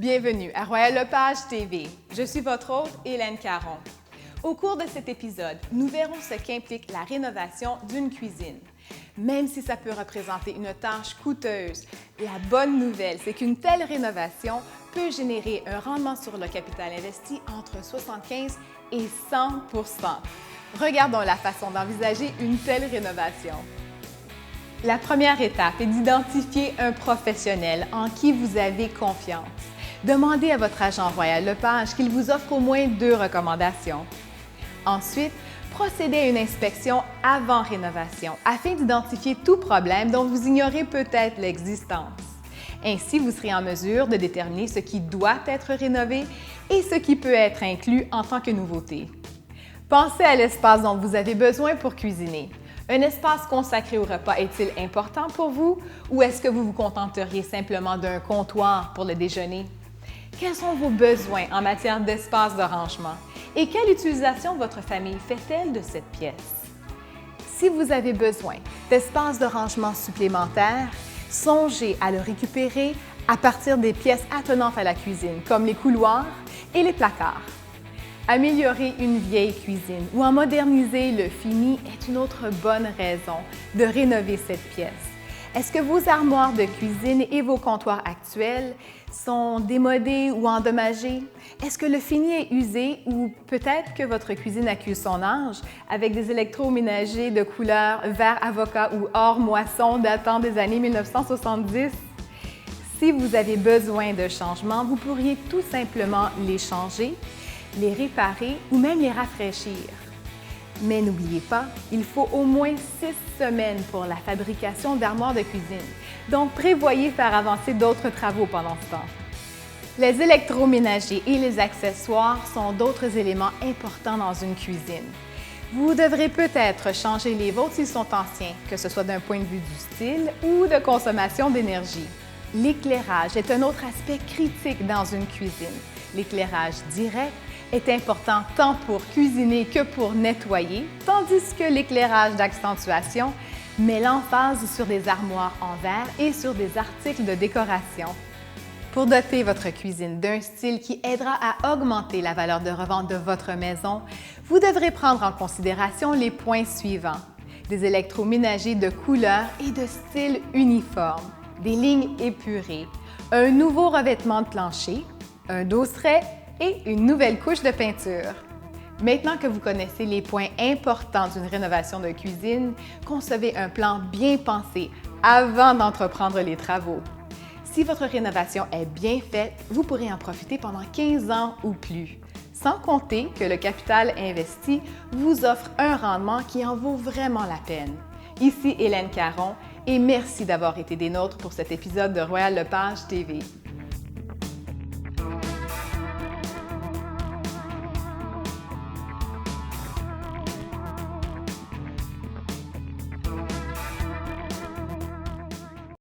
Bienvenue à Royal Lepage TV. Je suis votre hôte, Hélène Caron. Au cours de cet épisode, nous verrons ce qu'implique la rénovation d'une cuisine. Même si ça peut représenter une tâche coûteuse, la bonne nouvelle, c'est qu'une telle rénovation peut générer un rendement sur le capital investi entre 75 et 100 %. Regardons la façon d'envisager une telle rénovation. La première étape est d'identifier un professionnel en qui vous avez confiance. Demandez à votre agent Royal Lepage qu'il vous offre au moins 2 recommandations. Ensuite, procédez à une inspection avant rénovation afin d'identifier tout problème dont vous ignorez peut-être l'existence. Ainsi, vous serez en mesure de déterminer ce qui doit être rénové et ce qui peut être inclus en tant que nouveauté. Pensez à l'espace dont vous avez besoin pour cuisiner. Un espace consacré au repas est-il important pour vous ou est-ce que vous vous contenteriez simplement d'un comptoir pour le déjeuner? Quels sont vos besoins en matière d'espace de rangement et quelle utilisation votre famille fait-elle de cette pièce? Si vous avez besoin d'espace de rangement supplémentaires, songez à le récupérer à partir des pièces attenantes à la cuisine, comme les couloirs et les placards. Améliorer une vieille cuisine ou en moderniser le fini est une autre bonne raison de rénover cette pièce. Est-ce que vos armoires de cuisine et vos comptoirs actuels sont démodés ou endommagés? Est-ce que le fini est usé ou peut-être que votre cuisine accuse son âge avec des électroménagers de couleur vert avocat ou or moisson datant des années 1970? Si vous avez besoin de changements, vous pourriez tout simplement les changer, les réparer ou même les rafraîchir. Mais n'oubliez pas, il faut au moins 6 semaines pour la fabrication d'armoires de cuisine. Donc, prévoyez faire avancer d'autres travaux pendant ce temps. Les électroménagers et les accessoires sont d'autres éléments importants dans une cuisine. Vous devrez peut-être changer les vôtres s'ils sont anciens, que ce soit d'un point de vue du style ou de consommation d'énergie. L'éclairage est un autre aspect critique dans une cuisine. L'éclairage direct est important tant pour cuisiner que pour nettoyer, tandis que l'éclairage d'accentuation met l'emphase sur des armoires en verre et sur des articles de décoration. Pour doter votre cuisine d'un style qui aidera à augmenter la valeur de revente de votre maison, vous devrez prendre en considération les points suivants: des électroménagers de couleur et de style uniforme, des lignes épurées, un nouveau revêtement de plancher, un dosseret et une nouvelle couche de peinture. Maintenant que vous connaissez les points importants d'une rénovation de cuisine, concevez un plan bien pensé avant d'entreprendre les travaux. Si votre rénovation est bien faite, vous pourrez en profiter pendant 15 ans ou plus, sans compter que le capital investi vous offre un rendement qui en vaut vraiment la peine. Ici Hélène Caron et merci d'avoir été des nôtres pour cet épisode de Royal Lepage TV.